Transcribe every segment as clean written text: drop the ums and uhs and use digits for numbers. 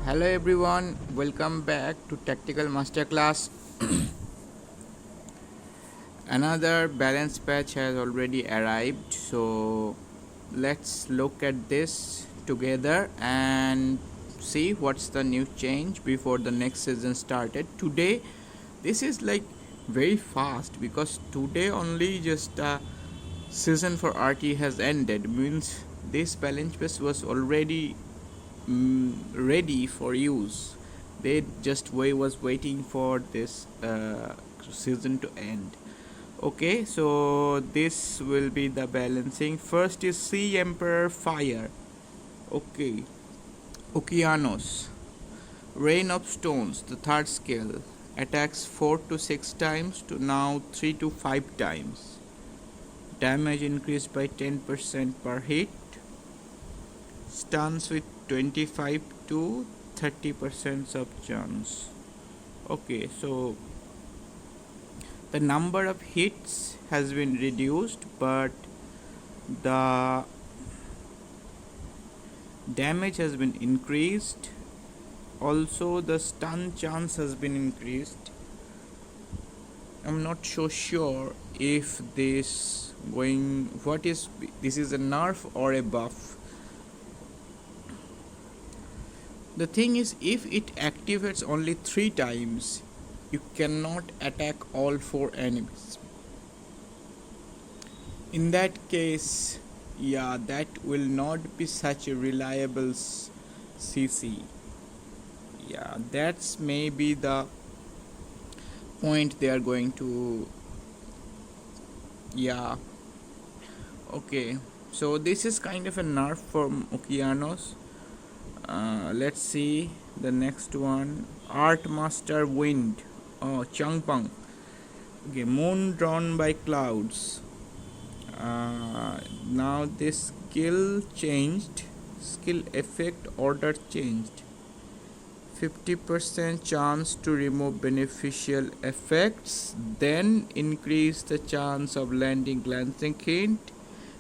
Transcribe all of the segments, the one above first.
Hello everyone, welcome back to Tactical Masterclass. Another balance patch has already arrived, so let's look at this together and see what's the new change before the next season started. Today, this is like very fast because today only just season for RT has ended, means this balance patch was already ready for use. They just was waiting for this season to end. Okay, so this will be the balancing. First is Sea Emperor Fire. Okay, Okeanos. Rain of Stones, the third skill. Attacks 4 to 6 times to now 3 to 5 times. Damage increased by 10% per hit. Stuns with 25 to 30% sub chance. Okay, so the number of hits has been reduced, but the damage has been increased. Also, the stun chance has been increased. I'm not so sure if this this is a nerf or a buff. The thing is, if it activates only 3 times, you cannot attack all 4 enemies. In that case, yeah, that will not be such a reliable CC. Yeah, that's maybe the point they are going to. Yeah, okay. So this is kind of a nerf from Okeanos. Let's see the next one. Art Master Wind. Oh, Changpang. Okay, moon drawn by clouds. Now this skill changed. Skill effect order changed. 50% chance to remove beneficial effects, then increase the chance of landing glancing hint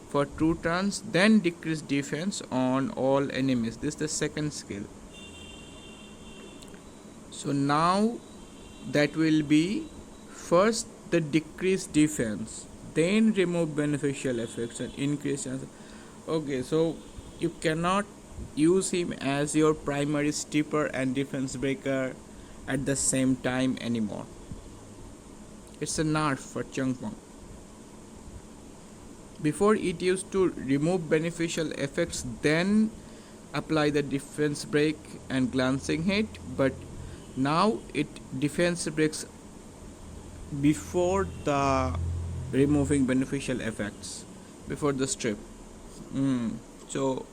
for 2 turns, then decrease defense on all enemies. This is the second skill. So now that will be first the decrease defense, then remove beneficial effects and increase chance. Okay, so you cannot use him as your primary stipper and defense breaker at the same time anymore. It's a nerf for Changpong. Before it used to remove beneficial effects, then apply the defense break and glancing hit, but now it defense breaks before the removing beneficial effects, before the strip. So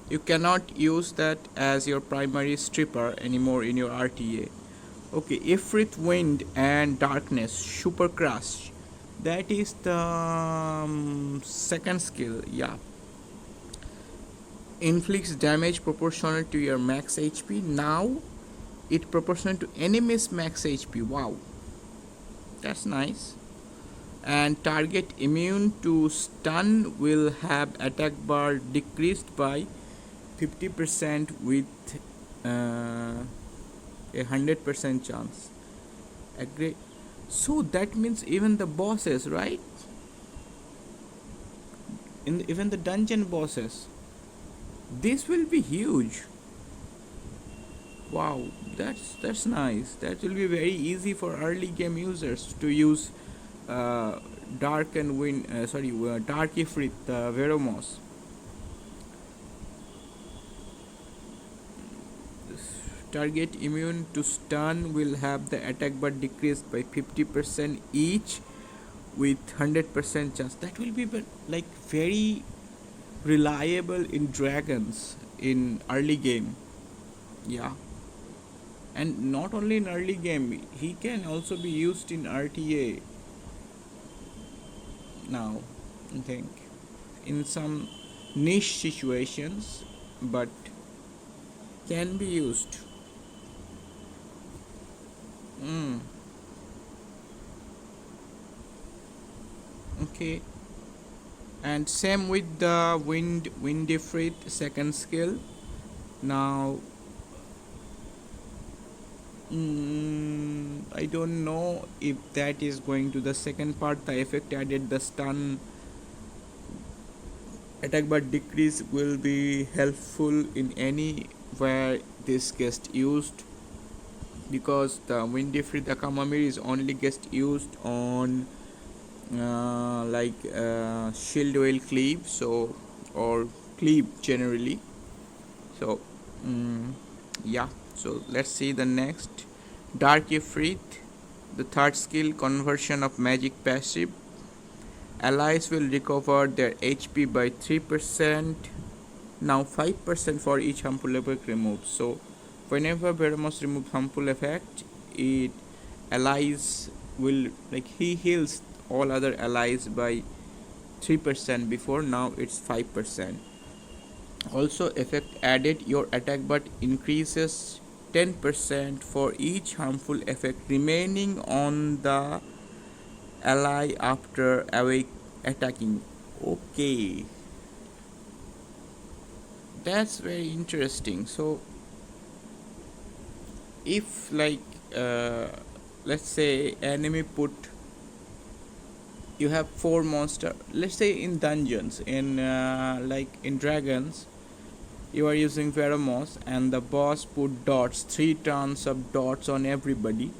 you cannot use that as your primary stripper anymore in your RTA. Okay, Ifrit Wind and Darkness, Super Crush. That is the second skill. Yeah, inflicts damage proportional to your max HP. Now it proportional to enemy's max HP. Wow, that's nice. And target immune to stun will have attack bar decreased by 50% with a 100% chance. Agree. So that means even the bosses, right? Even the dungeon bosses, this will be huge. Wow, that's nice. That will be very easy for early game users to use Dark and Wind. Dark Ifrit, Veromos. Target immune to stun will have the attack bar decreased by 50% each with 100% chance. That will be like very reliable in dragons in early game. Yeah, and not only in early game, he can also be used in RTA now, I think, in some niche situations, but can be used. Okay, And same with the Winifred second skill. Now I don't know if that is going to the second part. The effect added the stun attack bar decrease will be helpful in any where this gets used, because the Winifred Akamamiri is only gets used on shield whale cleave, so or cleave generally. So yeah, so let's see the next. Dark Ifrit, the third skill, conversion of magic passive. Allies will recover their HP by 3%, now 5% for each harmful effect removed. So whenever Veramos removes harmful effect, it allies will, like, he heals all other allies by 3% before, now it's 5%. Also effect added, your attack but increases 10% for each harmful effect remaining on the ally after awake attacking. Okay, that's very interesting. So if let's say enemy put, you have 4 monster, let's say in dungeons, in in dragons, you are using Veramos and the boss put dots, 3 turns of dots on everybody.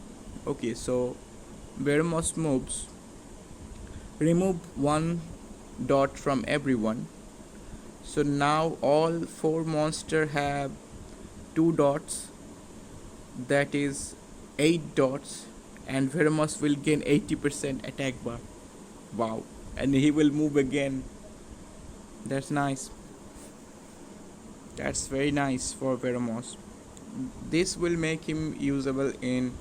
Okay, so Veramos moves, remove 1 dot from everyone. So now all 4 monster have 2 dots, that is 8 dots, and Veramos will gain 80% attack bar. Wow, and he will move again. That's nice. That's very nice for Veramos. This will make him usable in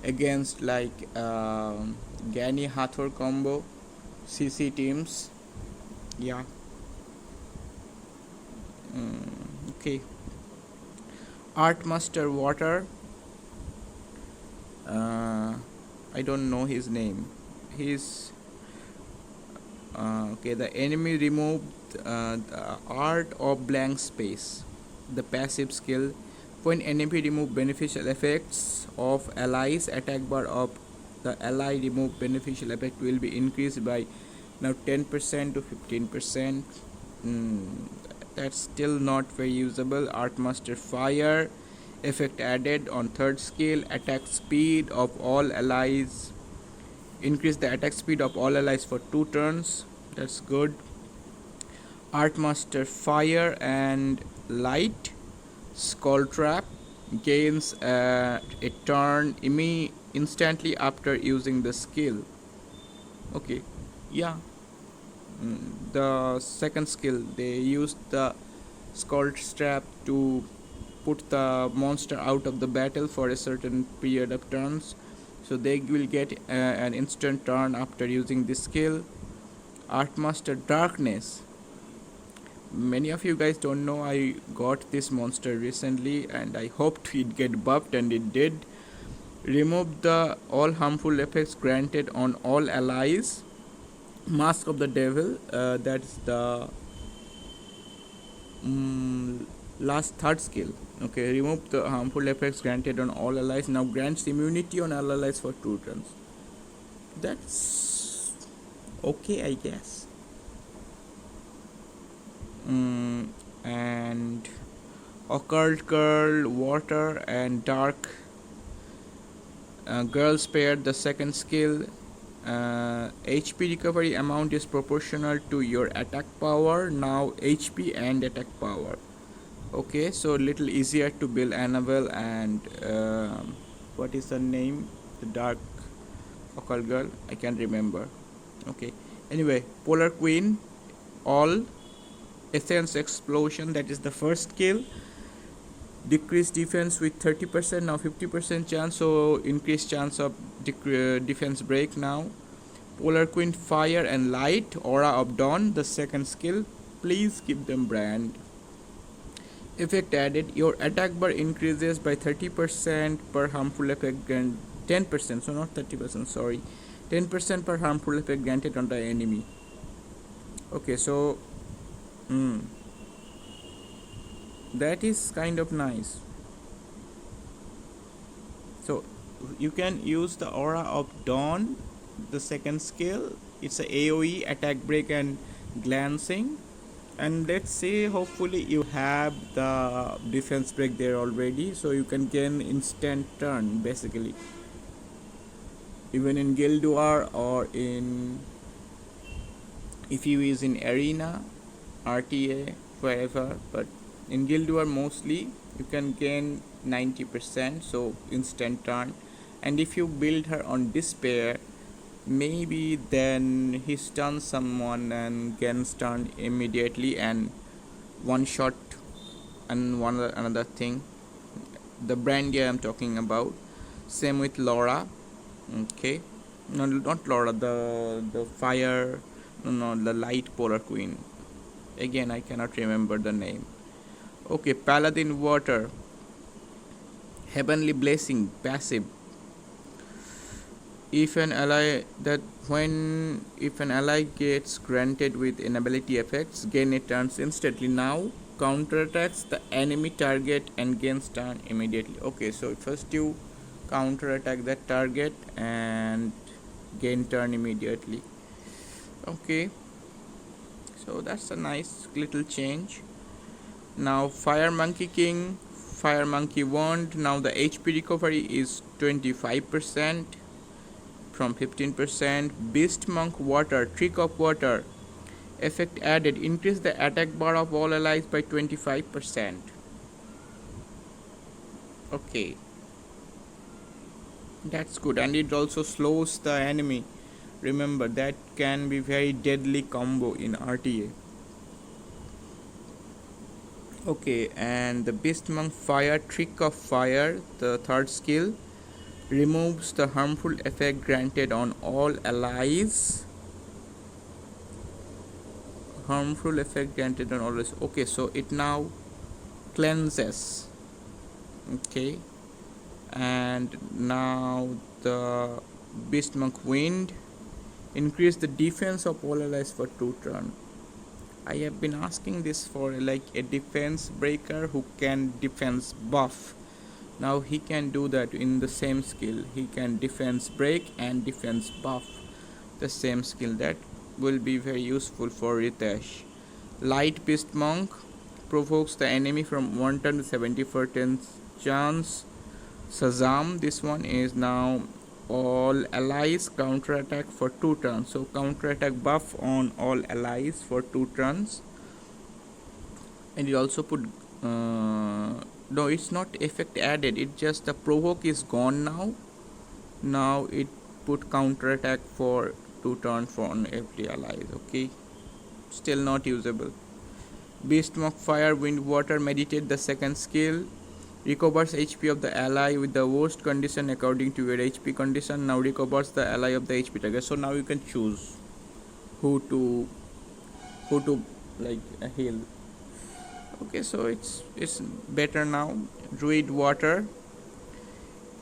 against Gani Hathor combo CC teams. Yeah. Okay. Art Master Water. I don't know his name. He's okay. The enemy removed the Art of Blank Space, the passive skill. When enemy remove beneficial effects of allies, attack bar of the ally remove beneficial effect will be increased by now 10% to 15%. That's still not very usable. Art Master Fire, effect added on third skill, attack speed of all allies, increase the attack speed of all allies for 2 turns. That's good. Art Master Fire and Light, Skull Trap, gains a turn instantly after using the skill. Okay, yeah. The second skill, they used the Skull Trap to put the monster out of the battle for a certain period of turns, so they will get an instant turn after using this skill. Art Master Darkness, many of you guys don't know, I got this monster recently and I hoped it get buffed, and it did. Remove the all harmful effects granted on all allies. Mask of the Devil, that's the last third skill. Okay, remove the harmful effects granted on all allies, now grants immunity on all allies for 2 turns. That's okay, I guess. And Occult Girl, Water and Dark Girl spared, the second skill. HP recovery amount is proportional to your attack power, now HP and attack power. Okay, so little easier to build Annabelle and what is her name, the Dark Occult Girl, I can't remember. Okay, anyway, Polar Queen, all Essence Explosion, that is the first skill. Decrease defense with 30%, now 50% chance, so increased chance of defense break now. Polar Queen Fire and Light, Aura of Dawn, the second skill. Please keep them brand. Effect added, your attack bar increases by 30% per harmful effect and 10%, so not 30%, sorry, 10% per harmful effect granted on the enemy. Okay, so mm, that is kind of nice. So you can use the aura of Dawn, the second skill. It's a AoE, attack, break, and glancing. And let's say hopefully you have the defense break there already, so you can gain instant turn basically. Even in Guild War or in, if you use in Arena, RTA, wherever, but in Guild War mostly you can gain 90%, so instant turn. And if you build her on Despair, maybe then he stuns someone and gains turn immediately and one shot. And one another thing, the Brandy I am talking about, same with Laura. Okay, no, not Laura, the fire, no, the light polar queen, again I cannot remember the name. Okay, Paladin Water, Heavenly Blessing, passive. If an ally that when if an ally gets granted with inability effects, gain it turns instantly. Now counterattacks the enemy target and gains turn immediately. Okay, so first you counterattack that target and gain turn immediately. Okay, so that's a nice little change. Now Fire Monkey King, Fire Monkey Wand. Now the HP recovery is 25% from 15%. Beast Monk Water, Trick of Water, effect added, increase the attack bar of all allies by 25%. Okay, that's good, and it also slows the enemy. Remember, that can be very deadly combo in RTA. Okay, and the Beast Monk Fire, Trick of Fire, the third skill, removes the harmful effect granted on all allies. Harmful effect granted on all allies. Okay, so it now cleanses. Okay, and now the Beast Monk Wind, increase the defense of all allies for 2 turns. I have been asking this for like a defense breaker who can defense buff. Now he can do that in the same skill. He can defense break and defense buff the same skill. That will be very useful for Ritesh. Light Beast Monk provokes the enemy from 1 turn to 70% chance. Shazam, this one is now all allies counterattack for 2 turns. So counterattack buff on all allies for 2 turns. And it also put no, it's not effect added, it just the provoke is gone now. Now it put counterattack for 2 turns for on every allies. Okay, still not usable. Beast Monk Fire, Wind, Water, Meditate, the second skill, recovers HP of the ally with the worst condition according to your HP condition. Now recovers the ally of the HP target. So now you can choose who to like heal. Okay, so it's better now. Druid Water,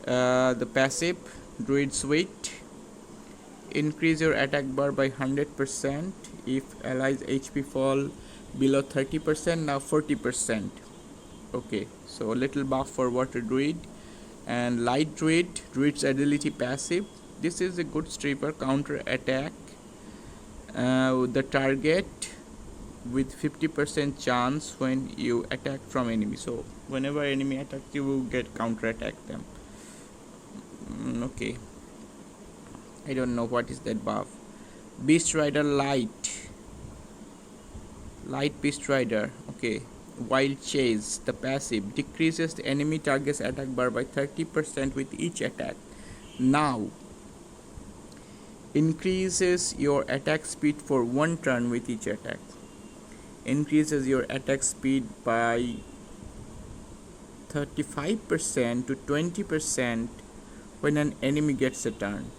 the passive, Druid Sweet, increase your attack bar by 100% if allies HP fall below 30%. Now 40%. Okay, so a little buff for Water Druid. And Light Druid, Druid's ability passive, this is a good stripper, counter attack the target with 50% chance when you attack from enemy. So whenever enemy attacks you will get counter attack them. Okay, I don't know what is that buff. Beast Rider Light Beast Rider. Okay, Wild Chase, the passive, decreases the enemy target's attack bar by 30% with each attack. Now increases your attack speed for 1 turn with each attack. Increases your attack speed by 35% to 20% when an enemy gets a turn.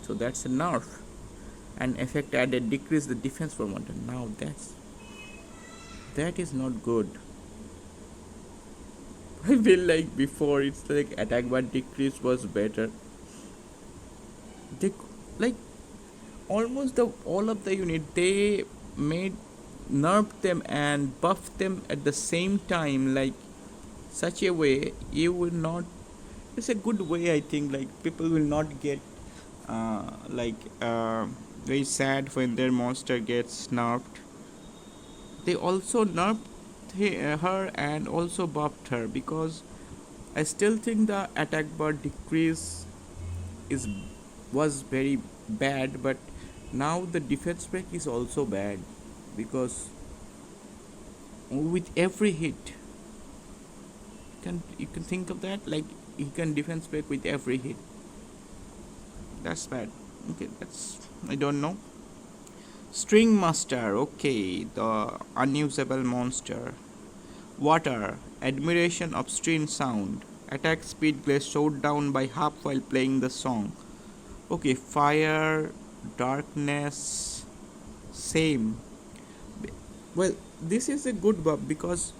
So that's a nerf. And effect added, decrease the defense for 1 turn. Now that is not good. I feel like before it's like attack bar decrease was better. They like almost all of the unit, they made nerf them and buff them at the same time, like such a way you will not, it's a good way, I think, like people will not get very sad when their monster gets nerfed. They also nerfed her and also buffed her, because I still think the attack bar decrease is was very bad, but now the defense break is also bad, because with every hit, you can think of that, like you can defense break with every hit. That's bad. Okay, that's, I don't know. String Master, okay, the unusable monster. Water, admiration of string sound. Attack speed gets slowed down by half while playing the song. Okay, fire, darkness, same. Well, this is a good buff, because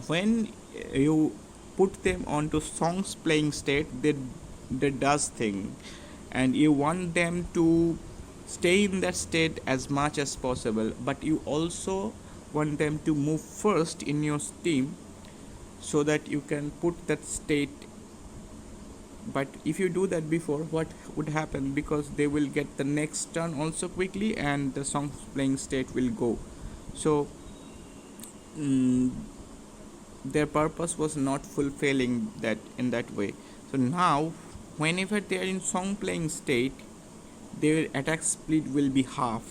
when you put them onto songs playing state, they does thing, and you want them to stay in that state as much as possible, but you also want them to move first in your team, so that you can put that state. But if you do that before, what would happen, because they will get the next turn also quickly, and the song playing state will go. So their purpose was not fulfilling that in that way. So now whenever they are in song playing state, their attack speed will be half,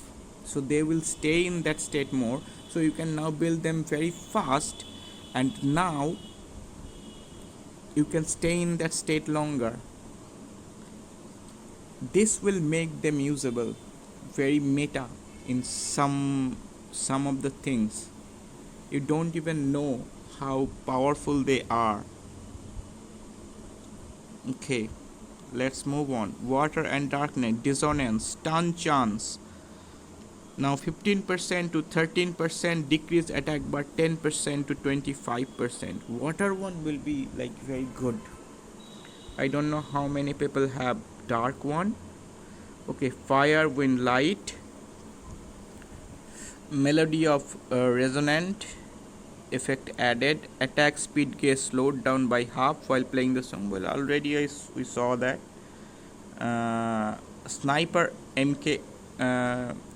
so they will stay in that state more, so you can now build them very fast, and now you can stay in that state longer. This will make them usable, very meta in some of the things. You don't even know how powerful they are. Okay, let's move on. Water and darkness, dissonance, stun chance. Now 15% to 13% decrease attack, but 10% to 25%. Water one will be like very good. I don't know how many people have dark one. Okay, fire, wind, light. Melody of resonant effect added. Attack speed gets slowed down by half while playing the song. Well, already we saw that. Sniper MK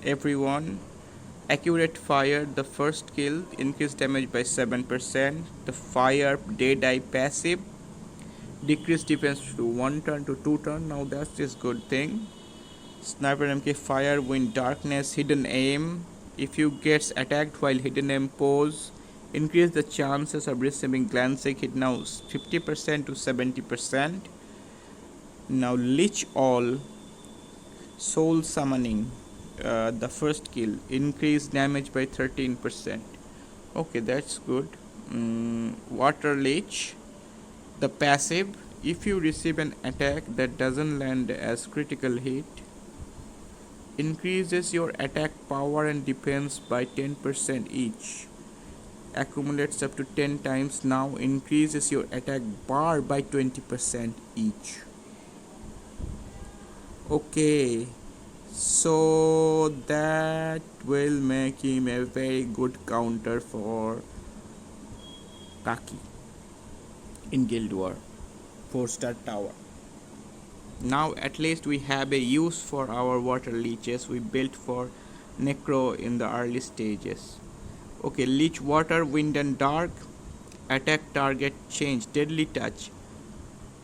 everyone. Accurate fire, the first kill, increase damage by 7%. The fire dead-eye passive, decrease defense to 1 turn to 2 turn. Now that's just good thing. Sniper MK fire, wind, darkness, hidden aim. If you gets attacked while hidden aim pose, increase the chances of receiving glancing hit, now 50% to 70%. Now Lich all, soul summoning, the first kill, increase damage by 13%. Okay, that's good. Water Lich, the passive, if you receive an attack that doesn't land as critical hit, increases your attack power and defense by 10% each, accumulates up to 10 times, now increases your attack bar by 20% each. Okay, so that will make him a very good counter for Kaki in Guild War 4-star tower. Now at least we have a use for our water leeches we built for Necro in the early stages. Okay, leech, water, wind and dark. Attack target change, deadly touch.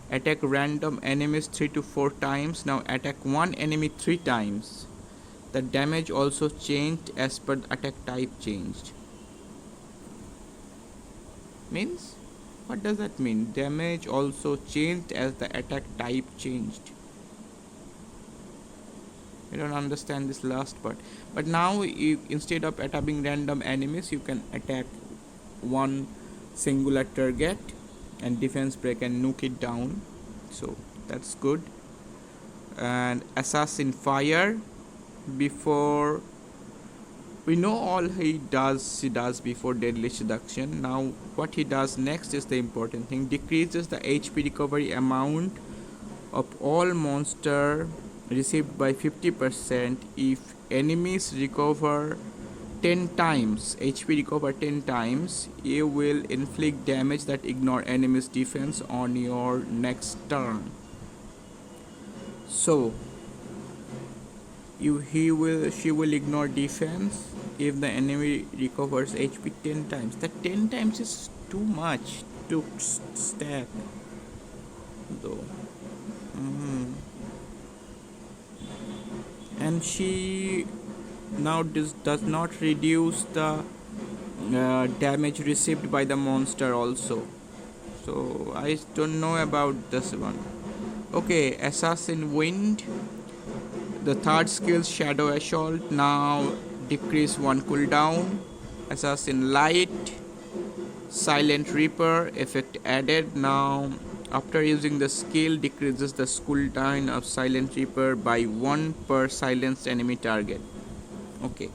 Attack random enemies 3 to 4 times. Now attack one enemy 3 times. The damage also changed as per the attack type changed. Means? What does that mean? Damage also changed as the attack type changed. I don't understand this last part. But now instead of attacking random enemies, you can attack one singular target and defense break and nuke it down. So that's good. And assassin fire, before we know all he does before deadly seduction. Now what he does next is the important thing. Decreases the HP recovery amount of all monster received by 50% if enemies recover 10 times, HP recover 10 times, you will inflict damage that ignore enemy's defense on your next turn. So she will ignore defense if the enemy recovers HP 10 times. That 10 times is too much to stack though. And she now does not reduce the damage received by the monster also. So I don't know about this one. Okay, Assassin Wind. The third skill, Shadow Assault, now decrease 1 cooldown. Assassin Light, Silent Reaper, effect added. Now after using the skill, decreases the cooldown of Silent Reaper by 1 per silenced enemy target. Okay,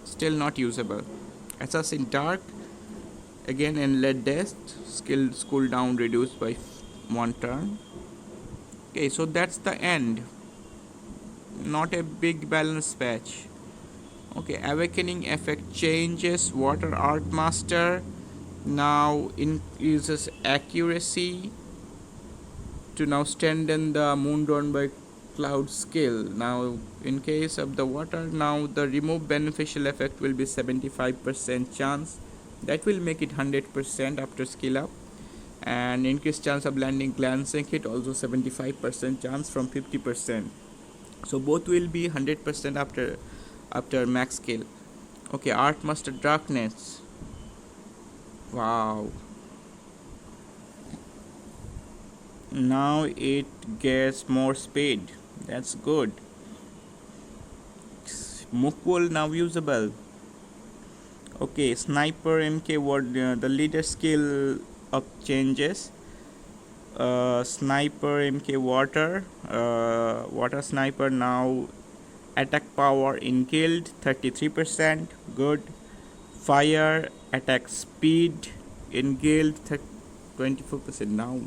still not usable. Assassin Dark, again Endless Death, skill cooldown reduced by 1 turn. Okay, so that's the end. Not a big balance patch. Okay, Awakening effect changes. Water Art Master now increases accuracy to now strengthen the Moondawn by Cloud skill. Now in case of the water, now the remove beneficial effect will be 75% chance. That will make it 100% after skill up. And increased chance of landing glancing hit, also 75% chance from 50%. So both will be 100% after max skill. Okay, Art Master Darkness. Wow. Now it gets more speed. That's good. Mukul now usable. Okay, Sniper MK the leader skill up changes. Sniper MK Water Sniper now attack power in guild 33%. Good. Fire attack speed in guild 24%. Now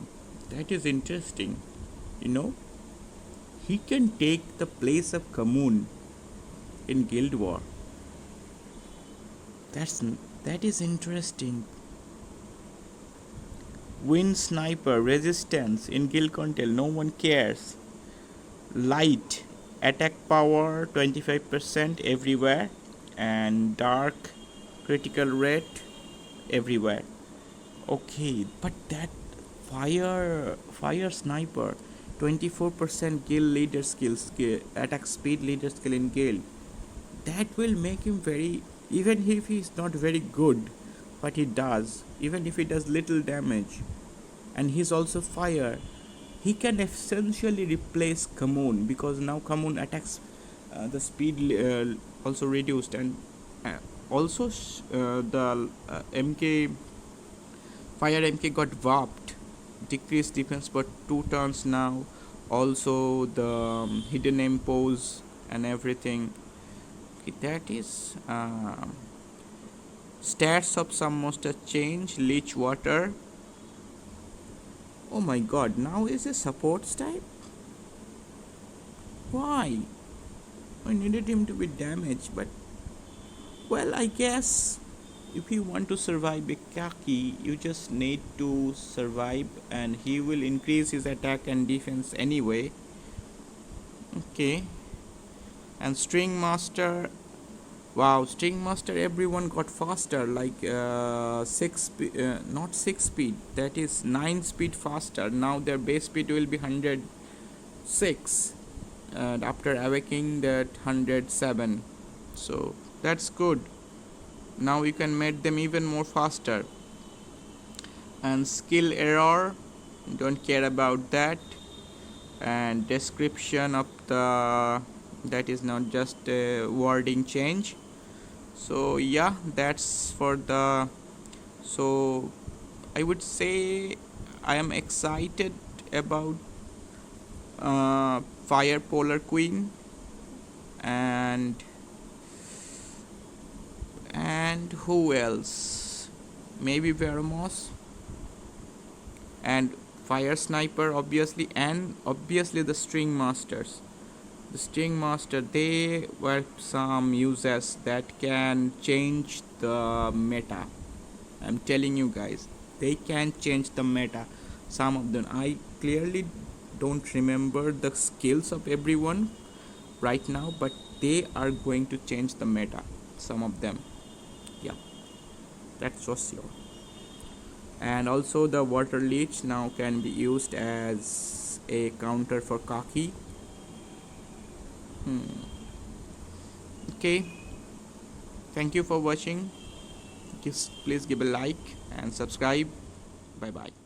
that is interesting. He can take the place of Kamun in Guild War. That is interesting. Wind Sniper resistance in Guild Contel, no one cares. Light attack power 25% everywhere, and dark critical rate everywhere. Okay, but that fire sniper 24% guild leader skill attack speed leader skill in guild, that will make him very, even if he's not very good, but he does, even if he does little damage, and he's also fire, he can essentially replace Kamun, because now Kamun attacks the speed also reduced, and also the MK Fire MK got warped, decreased defense for 2 turns now. Also the hidden impose and everything. Okay, that is stats of some monster change. Leech water. Oh my god, now is a support type? Why? I needed him to be damaged, but well, I guess if you want to survive Kaki, you just need to survive, and he will increase his attack and defense anyway. Okay. And String Master, wow, String Master, everyone got faster, like 6 not 6 speed, that is 9 speed faster. Now their base speed will be 106, and after awakening that 107. So that's good. Now you can make them even more faster. And skill error, don't care about that. And description of the, that is not just a wording change. So yeah, that's for the, so I would say I am excited about Fire Polar Queen, and who else? Maybe Veromos and Fire Sniper, obviously, and obviously the String Masters. The Sting Master, they were some users that can change the meta. I'm telling you guys, they can change the meta. Some of them, I clearly don't remember the skills of everyone right now, but they are going to change the meta. Some of them, yeah, that's for sure. And also the water leech now can be used as a counter for Kaki. Okay, thank you for watching. Please give a like and subscribe. Bye bye.